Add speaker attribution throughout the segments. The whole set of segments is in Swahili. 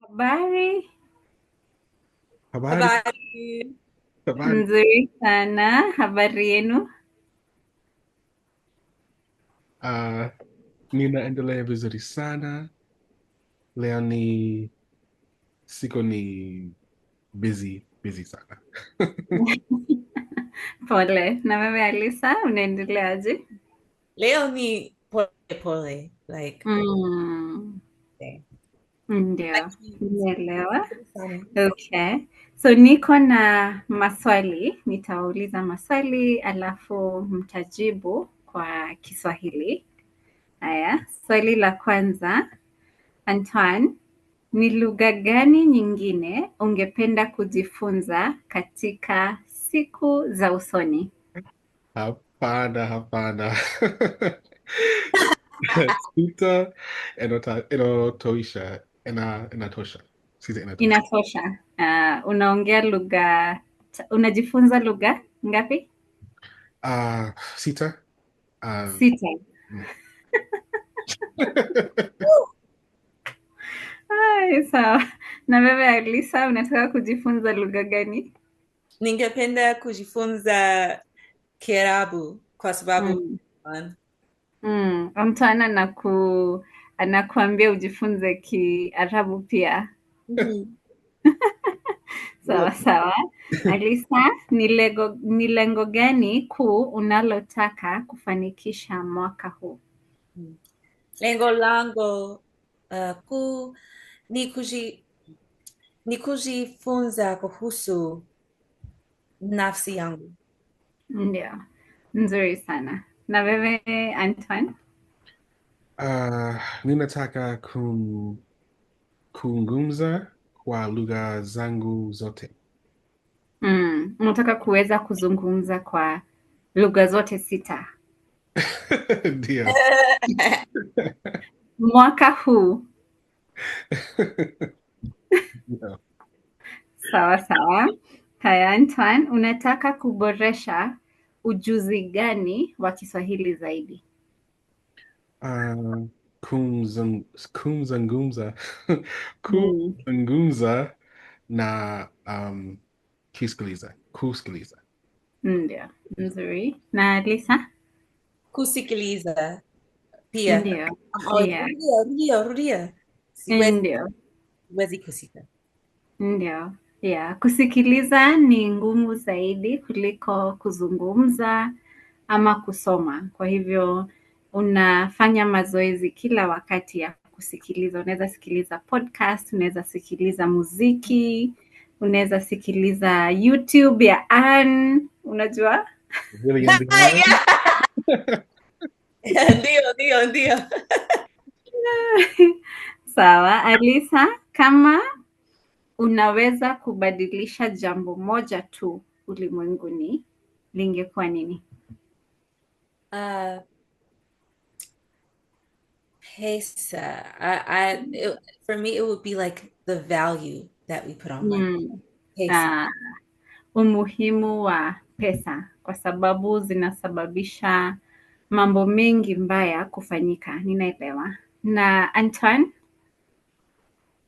Speaker 1: Habari
Speaker 2: Habari,
Speaker 3: Habari.
Speaker 2: habari.
Speaker 1: nzuri sana. Habari yenu?
Speaker 2: Uh, ninaendelea vizuri sana. Leo ni siku ni busy sana.
Speaker 1: Pole. Na wewe Alisa, unaendeleaje?
Speaker 3: Leo ni pole pole.
Speaker 1: Mm,
Speaker 3: Okay.
Speaker 1: ndio,
Speaker 3: Lakini,
Speaker 1: nimeelewa.
Speaker 3: nzuri sana.
Speaker 1: Okay. So niko na maswali, nitawauliza maswali alafu mtajibu kwa Kiswahili. Haya, swali la kwanza, Antoine, ni lugha gani nyingine ungependa kujifunza katika siku za usoni?
Speaker 2: Hapana, hapana. Sita inatoisha. Inatosha. Sita inatosha.
Speaker 1: Inatosha. Unaongea lugha, unajifunza lugha ngapi?
Speaker 2: Sita. Uh,
Speaker 1: Sita.
Speaker 2: mm.
Speaker 1: Ai, sawa. Na wewe Alisa, unataka kujifunza lugha gani?
Speaker 3: Ningependa kujifunza Kiarabu kwa sababu
Speaker 1: Mm. Mtu anakuambia ujifunze Kiarabu pia.
Speaker 3: Mhm. Ndio.
Speaker 1: Sawa sawa. Alisa, ni lengo gani kuu unalotaka kufanikisha mwaka huu?
Speaker 3: Lengo langu kuu ni ni kujifunza kuhusu nafsi yangu.
Speaker 1: Ndio, nzuri sana. Na wewe Antoine?
Speaker 2: Ninataka kungumza kwa lugha zangu zote.
Speaker 1: Unataka kuweza kuzungumza kwa lugha zote sita
Speaker 2: Ndio.
Speaker 1: mwaka huu.
Speaker 2: Ndio.
Speaker 1: Sawa sawa. Haya, Antoine, unataka kuboresha ujuzi gani wa Kiswahili zaidi?
Speaker 2: Uh, kumzungumza
Speaker 1: Mm.
Speaker 2: kumzungumza na kusikiliza.
Speaker 1: Ndio, nzuri. Na Lisa?
Speaker 3: Kusikiliza pia.
Speaker 1: Ndio, yeah.
Speaker 3: Rudia.
Speaker 1: Ndio,
Speaker 3: Siwezi kusika.
Speaker 1: ndio. Yeah, kusikiliza ni ngumu zaidi kuliko kuzungumza ama kusoma. Kwa hivyo unafanya mazoezi kila wakati ya kusikiliza. Unaweza sikiliza podcast, unaweza sikiliza muziki, unaweza sikiliza YouTube ya Ann, unajua?
Speaker 2: Really in the
Speaker 3: Ndio.
Speaker 1: Sawa, Alisa, kama unaweza kubadilisha jambo moja tu ulimwenguni, lingekuwa nini?
Speaker 3: Uh, Pesa. For me, it would be like the value that we put on money.
Speaker 1: Mm.
Speaker 3: Pesa.
Speaker 1: Ah, umuhimu wa pesa kwa sababu zinasababisha mambo mengi mbaya kufanyika. Ninaelewa. Na Antoine?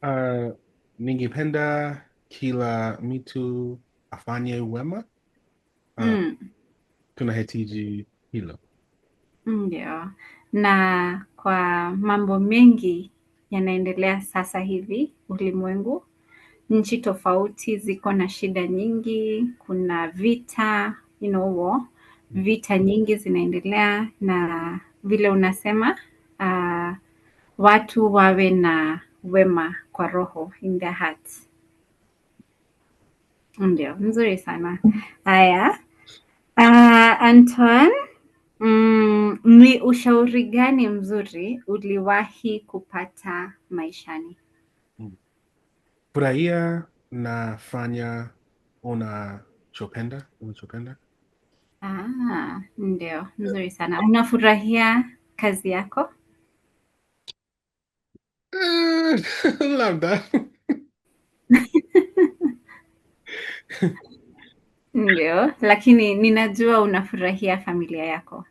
Speaker 2: uh, ningependa kila mtu afanye wema. Uh,
Speaker 1: Mm,
Speaker 2: tunahitaji hilo.
Speaker 1: ndio. Na kwa mambo mengi yanaendelea sasa hivi ulimwengu, nchi tofauti ziko na shida nyingi, kuna vita, war, vita nyingi zinaendelea na vile unasema watu wawe na wema kwa roho, in their hearts. Ndio, nzuri sana. Haya, Antoine, ni ushauri gani mzuri uliwahi kupata maishani?
Speaker 2: Furahia nafanya unachopenda.
Speaker 1: Ndio, nzuri sana. Unafurahia kazi yako?
Speaker 2: Labda.
Speaker 1: Ndio, lakini ninajua unafurahia familia yako.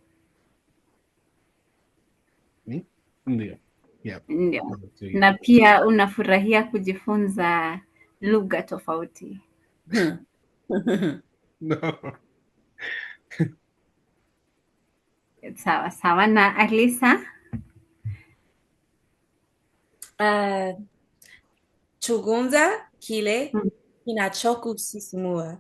Speaker 2: Ndio. Yep.
Speaker 1: Ndio.
Speaker 2: Do you?
Speaker 1: Na pia unafurahia kujifunza lugha tofauti.
Speaker 2: No.
Speaker 1: Sawa sawa. Na Alisa?
Speaker 3: Chunguza kile
Speaker 1: Mm,
Speaker 3: kinachokusisimua.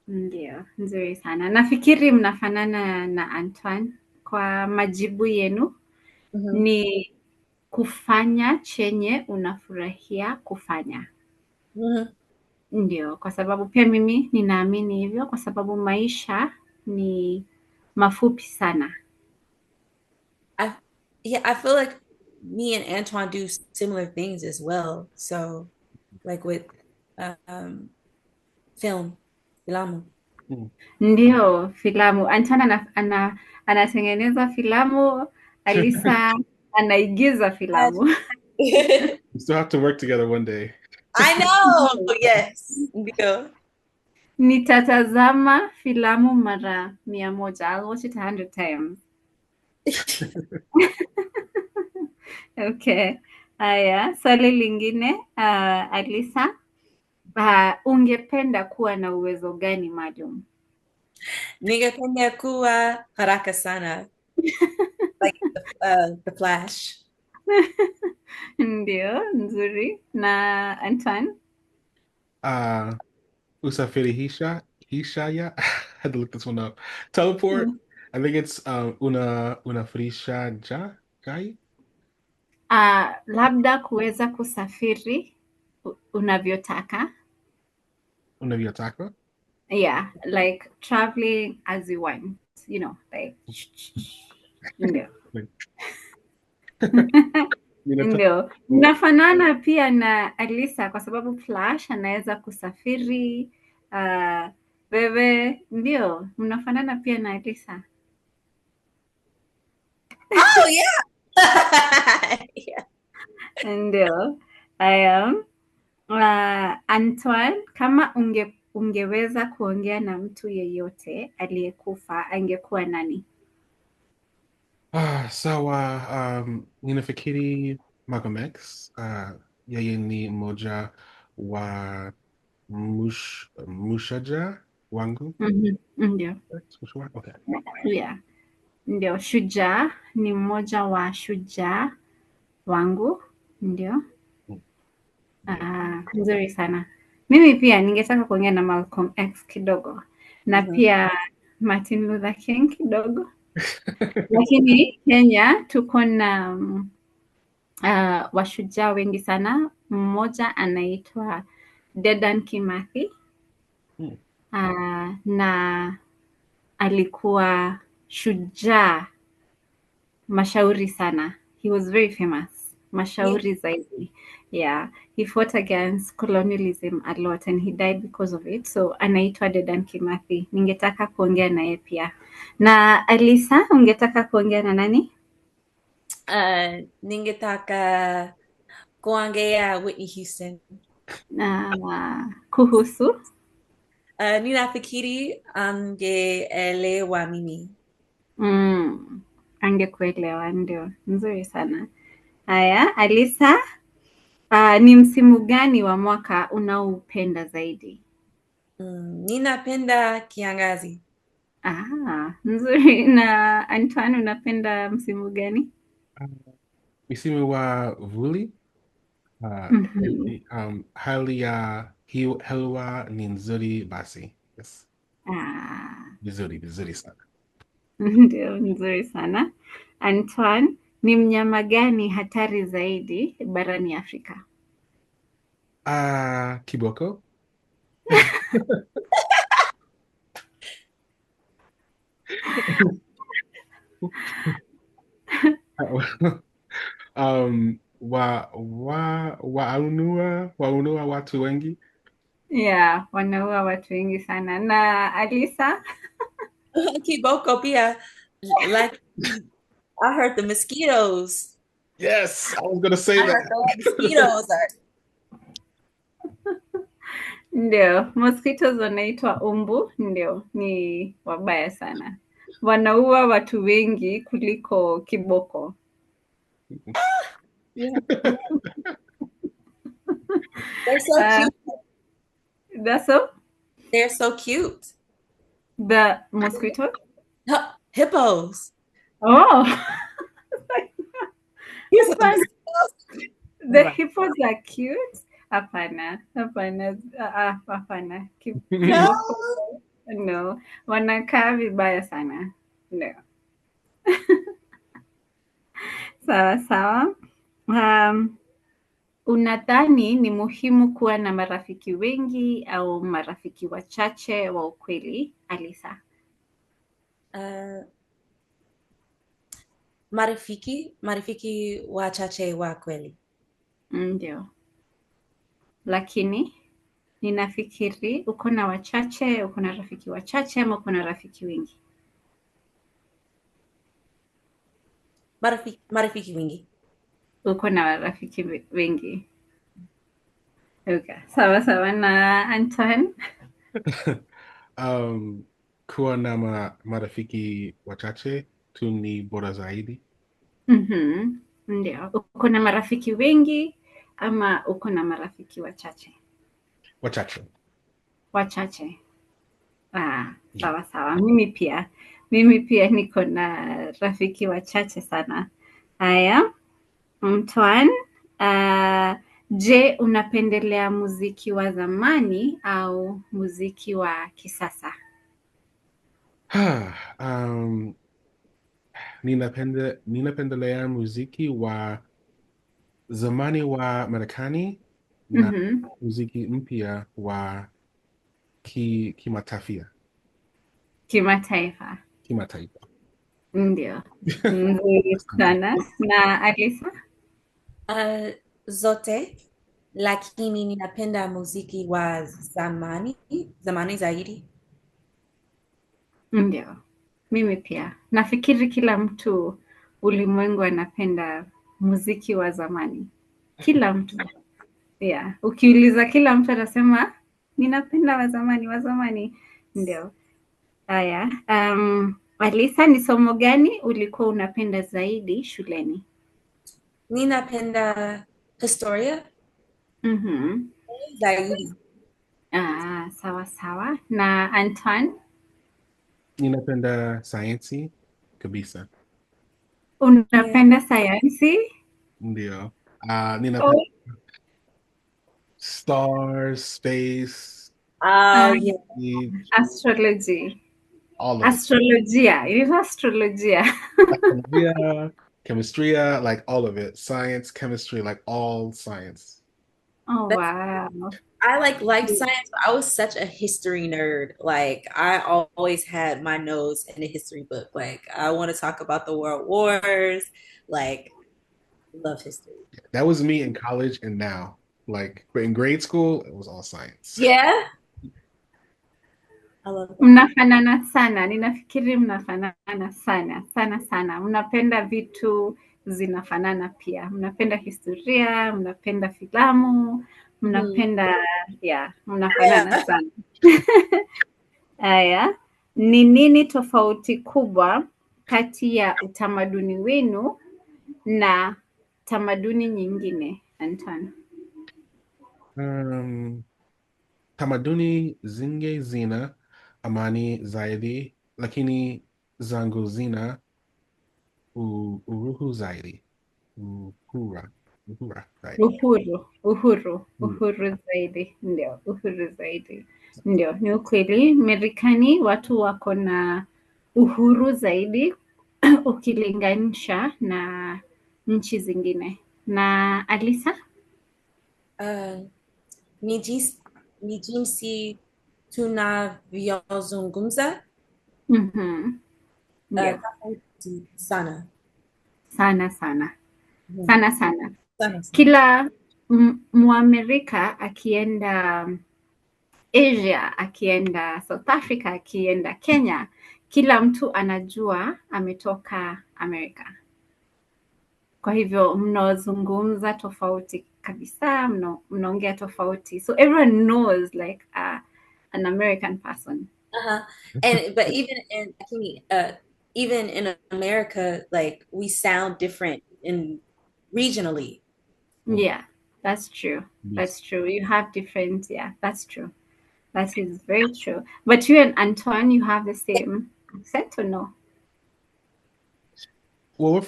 Speaker 1: Ndio, nzuri sana. Nafikiri mnafanana na Antoine kwa majibu yenu.
Speaker 3: Mhm.
Speaker 1: Ni kufanya chenye unafurahia kufanya.
Speaker 3: Mhm.
Speaker 1: Ndio, kwa sababu pia mimi ninaamini hivyo kwa sababu maisha ni mafupi sana.
Speaker 3: I yeah, I feel like me and Antoine do similar things as well. So like with film, filamu.
Speaker 2: Mm.
Speaker 1: Ndio, filamu. Antoine anatengeneza filamu, Alisa anaigiza filamu.
Speaker 2: We still have to work together one day.
Speaker 3: I know. Yes. Ndio.
Speaker 1: Nitatazama filamu mara 100. I'll watch it 100 times. Okay. Haya, swali lingine, Alisa, ungependa kuwa na uwezo gani maalum?
Speaker 3: Ningependa kuwa haraka sana. Like the Flash.
Speaker 1: Ndio, nzuri. Na Antoine?
Speaker 2: Uh, Usafiri Hishaya. I had to look this one up. Teleport. I think it's una Frisha Jai.
Speaker 1: Labda kuweza kusafiri unavyotaka.
Speaker 2: Unavyotaka.
Speaker 1: Yeah, like traveling as you want, like ndio. Ndio. Mnafanana pia na Alisa kwa sababu Flash anaweza kusafiri. Wewe ndio, mnafanana pia na Alisa.
Speaker 3: Oh yeah. Yeah.
Speaker 1: Ndio. Antoine, kama ungeweza kuongea na mtu yeyote aliyekufa angekuwa nani?
Speaker 2: Sawa, ninafikiri Malcolm X. Yeye ni moja wa mushaja wangu.
Speaker 1: Ndio.
Speaker 2: Okay.
Speaker 1: Yeah. Ndio, shujaa ni mmoja wa shujaa wangu. Ndio. Nzuri sana. Mimi pia ningetaka kuongea na Malcolm X kidogo na pia Martin Luther King kidogo. Lakini Kenya tuko na washujaa wengi sana. Mmoja anaitwa Dedan Kimathi. Na alikuwa shujaa mashauri sana. He was very famous. Mashauri zaidi. Yeah. He fought against colonialism a lot and he died because of it. So anaitwa Dedan Kimathi. Ningetaka kuongea naye pia. Na Alisa, ungetaka kuongea na nani?
Speaker 3: Ningetaka kuongea Whitney Houston.
Speaker 1: Kuhusu?
Speaker 3: Ninafikiri angeelewa mimi.
Speaker 1: Angekuelewa, ndio. Nzuri sana. Haya, Alisa, ni msimu gani wa mwaka unaoupenda zaidi?
Speaker 3: Ninapenda kiangazi.
Speaker 1: Nzuri. Na Antoine, unapenda msimu gani?
Speaker 2: Msimu wa vuli. Hali ya hewa ni nzuri basi. Yes. Vizuri sana.
Speaker 1: Ndio, nzuri sana. Antoine, ni mnyama gani hatari zaidi barani Afrika?
Speaker 2: Kiboko. Waunua watu wengi.
Speaker 1: Yeah, wanaua watu wengi sana. Na Alisa?
Speaker 3: Kiboko pia. Like I heard the mosquitoes.
Speaker 2: Yes, I was gonna say that.
Speaker 3: Heard the mosquitoes are...
Speaker 1: Ndio, mosquitoes wanaitwa umbu. Ndio, ni wabaya sana. Wanaua watu wengi kuliko kiboko.
Speaker 3: Yeah. They're so
Speaker 1: Uh,
Speaker 3: cute.
Speaker 1: that's all.
Speaker 3: They're so cute.
Speaker 1: The mosquito.
Speaker 3: Hippos.
Speaker 1: Oh,
Speaker 3: He's a
Speaker 1: hapana. The
Speaker 3: Right.
Speaker 1: hippos are cute. Hapana, hapana, hapana.
Speaker 3: No.
Speaker 1: Hippos, no, wanakaa vibaya sana. No. Sawa sawa. Um, unadhani ni muhimu kuwa na marafiki wengi au marafiki wachache wa ukweli, Alisa?
Speaker 3: Uh, marafiki wachache wa kweli.
Speaker 1: Ndio, lakini ninafikiri uko na wachache, uko na rafiki wachache ama uko na rafiki wengi?
Speaker 3: Marafiki wengi.
Speaker 1: Uko na rafiki wengi. Okay. Sawa sawa na Anton.
Speaker 2: Kuwa na marafiki wachache tu ni bora zaidi.
Speaker 1: Ndio. Uko na marafiki wengi ama uko na marafiki wachache?
Speaker 2: Wachache.
Speaker 1: Wachache. Sawa sawa. Mimi pia niko na rafiki wachache sana. Haya, Mtwan, je, unapendelea muziki wa zamani au muziki wa kisasa?
Speaker 2: Ninapendelea muziki wa zamani wa Marekani na muziki mpya wa kimataifa.
Speaker 1: Kimataifa.
Speaker 2: Kimataifa.
Speaker 1: Ndio. Nzuri sana. Na Alisa?
Speaker 3: Zote, lakini ninapenda muziki wa zamani zaidi.
Speaker 1: Ndio. Mimi pia. Nafikiri kila mtu ulimwengu anapenda muziki wa zamani. Kila mtu. Yeah. Ukiuliza kila mtu atasema ninapenda wa zamani. Ndio. Haya. Alisa, ni somo gani ulikuwa unapenda zaidi shuleni?
Speaker 3: Ninapenda historia zaidi.
Speaker 1: Sawa sawa. Na Anton?
Speaker 2: Ninapenda sayansi kabisa.
Speaker 1: Unapenda sayansi?
Speaker 2: Ndio. Ninapenda stars, space.
Speaker 3: Yeah.
Speaker 1: Astrology.
Speaker 2: All of
Speaker 1: Astrolojia. It is astrolojia.
Speaker 2: it. Chemistry, like all of it. Science, chemistry, like all science.
Speaker 1: Oh, wow.
Speaker 3: I like science, but I was such a history nerd. Like I always had my nose in a history book. Like I want to talk about the world wars. Like love history.
Speaker 2: That was me in college and now. Like in grade school, it was all science.
Speaker 3: Yeah. I love that.
Speaker 1: Mnafanana sana. Ninafikiri mnafanana sana. Mnapenda vitu zinafanana pia. Mnapenda historia, mnapenda filamu, mnapenda mnafanana sana. Haya, ni nini tofauti kubwa kati ya utamaduni wenu na tamaduni nyingine, Anton?
Speaker 2: Tamaduni zingi zina amani zaidi, lakini zangu zina uruhu zaidi. Uhuru
Speaker 1: zaidi. Ndio, uhuru zaidi. Ndio, ni ukweli. Marekani watu wako na uhuru zaidi ukilinganisha na nchi zingine. Na Alisa?
Speaker 3: Ni jinsi tunavyozungumza tofauti sana.
Speaker 1: Sana.
Speaker 3: Sana.
Speaker 1: Kila Mwamerika akienda Asia, akienda South Africa, akienda Kenya, kila mtu anajua ametoka Amerika. Kwa hivyo mnazungumza tofauti kabisa, mnaongea tofauti. So everyone knows like an American person.
Speaker 3: But even in America, like we sound different regionally.
Speaker 1: Yeah, that's true. That's true. You have different, yeah, that's true. That is very true. But you and Antoine, you have the same accent or no?
Speaker 2: Well,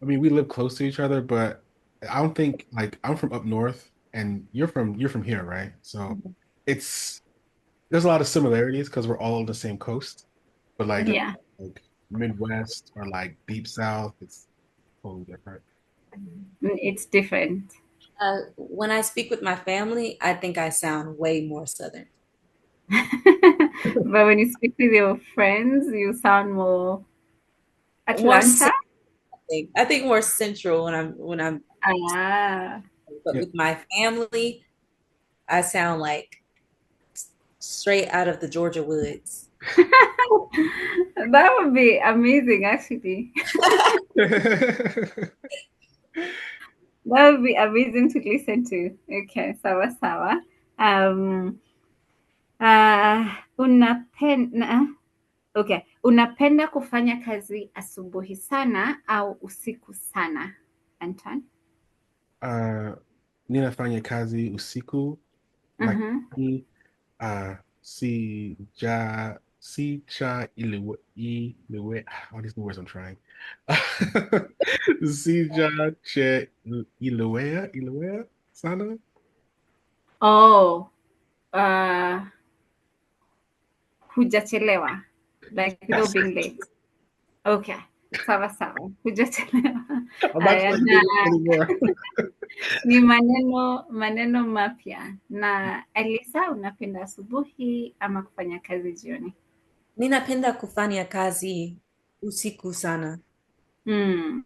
Speaker 2: I mean, we live close to each other, but I don't think like I'm from up north and you're from here, right? So it's there's a lot of similarities because we're all on the same coast, but
Speaker 1: Yeah,
Speaker 2: like Midwest or like deep South, it's totally different.
Speaker 1: it's different.
Speaker 3: When I speak with my family, I think I sound way more Southern.
Speaker 1: But when you speak with your friends, you sound more
Speaker 3: More,
Speaker 1: Atlanta.
Speaker 3: I think more central when I'm,
Speaker 1: Ah,
Speaker 3: but
Speaker 2: Yeah.
Speaker 3: with my family, I sound like straight out of the Georgia woods.
Speaker 1: that would be amazing, actually. That would be amazing to listen to. Okay, sawa sawa. Um, unapenda okay, unapenda kufanya kazi asubuhi sana au usiku sana, Anton?
Speaker 2: Uh, ninafanya kazi usiku,
Speaker 1: Mhm.
Speaker 2: lakini si cha iliwe all these new words I'm trying. Si ja che ilewea sana.
Speaker 1: Oh, uh, hujachelewa, like without
Speaker 2: Yes.
Speaker 1: being late. Okay, sawa sawa, hujachelewa.
Speaker 2: I'm not
Speaker 1: Haya,
Speaker 2: trying to
Speaker 1: na
Speaker 2: do this anymore.
Speaker 1: ni maneno mapya. Na Elisa, unapenda asubuhi ama kufanya kazi jioni?
Speaker 3: Ninapenda kufanya kazi usiku sana.
Speaker 1: Mm,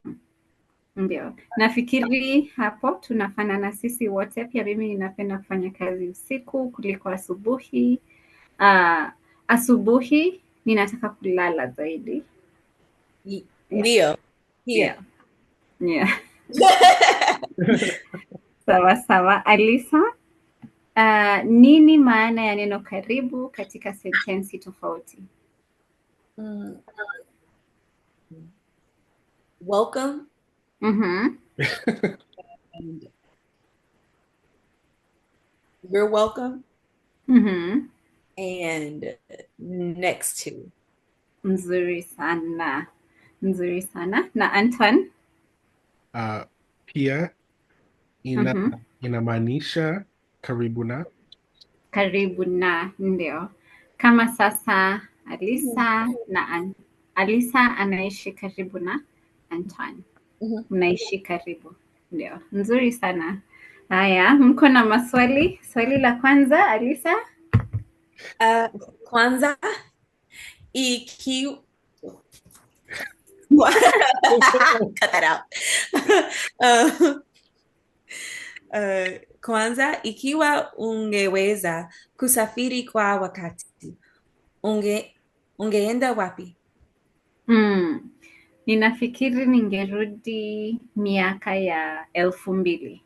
Speaker 1: ndio. Nafikiri hapo tunafanana sisi wote. Pia mimi ninapenda kufanya kazi usiku kuliko asubuhi. Ah, asubuhi ninataka kulala zaidi. Yeah,
Speaker 3: Ndio.
Speaker 1: yeah,
Speaker 3: Pia.
Speaker 1: yeah. Sawa sawa. Alisa, nini maana ya neno karibu katika sentensi tofauti?
Speaker 3: Mm, welcome
Speaker 1: Mhm.
Speaker 3: and you're welcome
Speaker 1: Mhm.
Speaker 3: and next to.
Speaker 1: Nzuri sana. Nzuri sana. Na Antoine?
Speaker 2: Pia
Speaker 1: Mhm.
Speaker 2: inamaanisha karibu na.
Speaker 1: Karibu na, ndio. Kama sasa Alisa Alisa anaishi karibu na Antoine.
Speaker 3: Mhm.
Speaker 1: Mnaishi karibu. Ndio. Nzuri sana. Haya, mko na maswali? Swali la kwanza, Alisa?
Speaker 3: Kwanza iki cut that out. Uh, Kwanza ikiwa ungeweza kusafiri kwa wakati ungeenda wapi?
Speaker 1: Ninafikiri ningerudi miaka ya 2000.
Speaker 3: Mhm.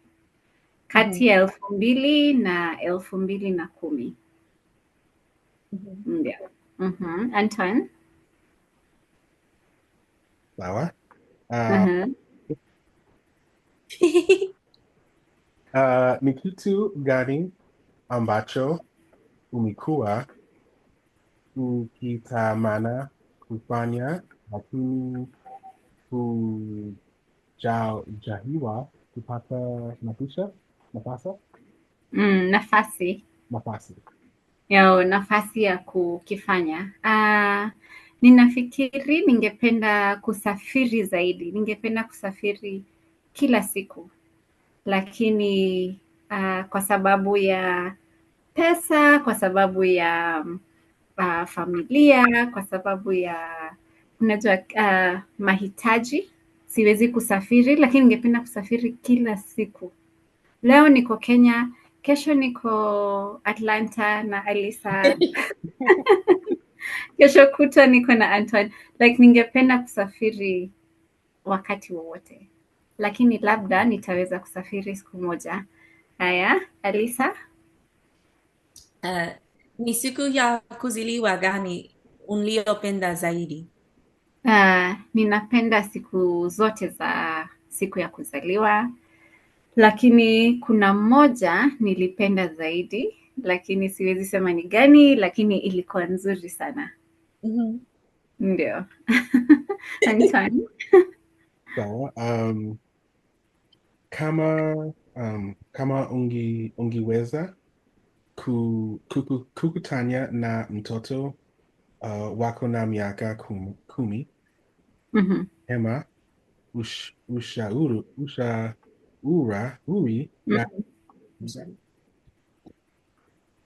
Speaker 1: Kati ya 2000 na 2010.
Speaker 3: Mhm.
Speaker 1: Ndio. Antoine?
Speaker 2: Sawa. Uh,
Speaker 1: Mhm.
Speaker 2: ni kitu gani ambacho umekuwa ukitamani kufanya lakini hujawahi kupata nafasi?
Speaker 1: Nafasi.
Speaker 2: Nafasi.
Speaker 1: Nafasi ya kukifanya. Ninafikiri ningependa kusafiri zaidi. Ningependa kusafiri kila siku. Lakini kwa sababu ya pesa, kwa sababu ya familia, kwa sababu ya unajua mahitaji, siwezi kusafiri, lakini ningependa kusafiri kila siku. Leo niko Kenya, kesho niko Atlanta na Alisa, kesho kutwa niko na Antoine. Like ningependa kusafiri wakati wowote, lakini labda nitaweza kusafiri siku moja. Haya, Alisa?
Speaker 3: Uh, ni siku ya kuzaliwa gani uliopenda zaidi?
Speaker 1: Ninapenda siku zote za siku ya kuzaliwa. lakini kuna mmoja nilipenda zaidi, lakini siwezi sema ni gani, lakini ilikuwa nzuri sana. Ndio. Anton?
Speaker 2: Sawa. Kama ungeweza kukutana na mtoto wako na miaka kumi,
Speaker 1: Mhm.
Speaker 2: Emma, ushauri gani?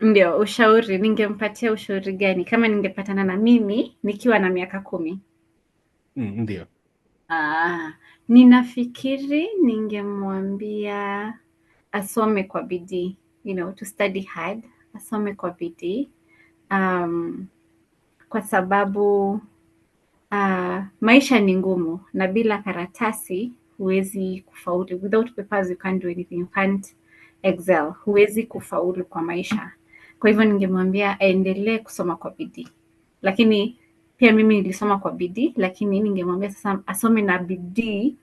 Speaker 1: Ndio, ushauri. Ningempatia ushauri gani kama ningepatana na mimi nikiwa na miaka 10?
Speaker 2: Ndio.
Speaker 1: Ninafikiri ningemwambia asome kwa bidii, to study hard, asome kwa bidii, kwa sababu maisha ni ngumu na bila karatasi huwezi kufaulu. Without papers you can't do anything, you can't excel, huwezi kufaulu kwa maisha. Kwa hivyo ningemwambia aendelee kusoma kwa bidii, lakini pia mimi nilisoma kwa bidii, lakini ningemwambia sasa asome na bidii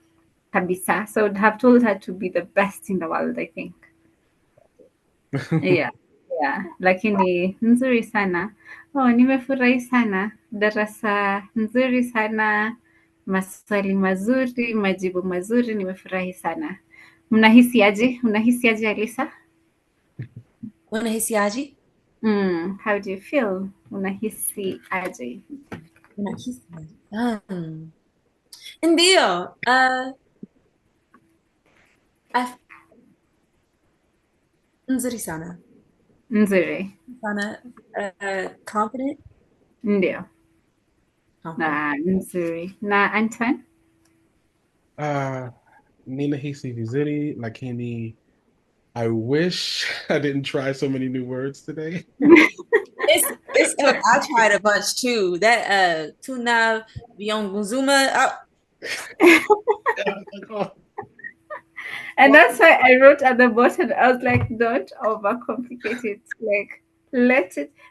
Speaker 1: kabisa. So I would have told her to be the best in the world, I think. Yeah. Lakini nzuri sana. Nimefurahi sana. Darasa nzuri sana. Maswali mazuri, majibu mazuri, nimefurahi sana. Unahisi aje, Alisa?
Speaker 3: Unahisi aje?
Speaker 1: How do you feel? Unahisi aje?
Speaker 3: Unahisi aje? Ndio. Nzuri sana.
Speaker 1: Nzuri.
Speaker 3: Sana. Confident.
Speaker 1: Ndio. Nzuri. Na Anton?
Speaker 2: Ninahisi vizuri, lakini I wish I didn't try so many new words today.
Speaker 3: Look, I tried a bunch too. That tuna Vyonguzuma.
Speaker 1: And that's why I wrote at the bottom, I was like, don't overcomplicate it.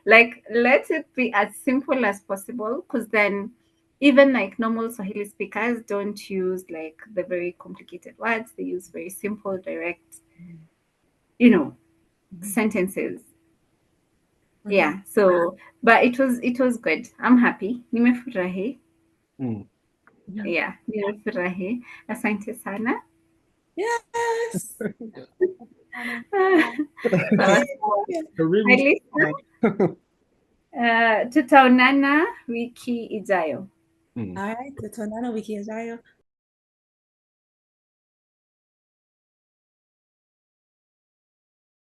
Speaker 1: Like, let it be as simple as possible, because then even like normal Swahili speakers don't use like the very complicated words. They use very simple, direct, sentences. Yeah. So, but it was good. I'm happy. Nimefurahi. Yeah, nimefurahi. Asante sana.
Speaker 3: Yes.
Speaker 1: Tutaonana wiki ijayo.
Speaker 3: All right, tutaonana wiki ijayo.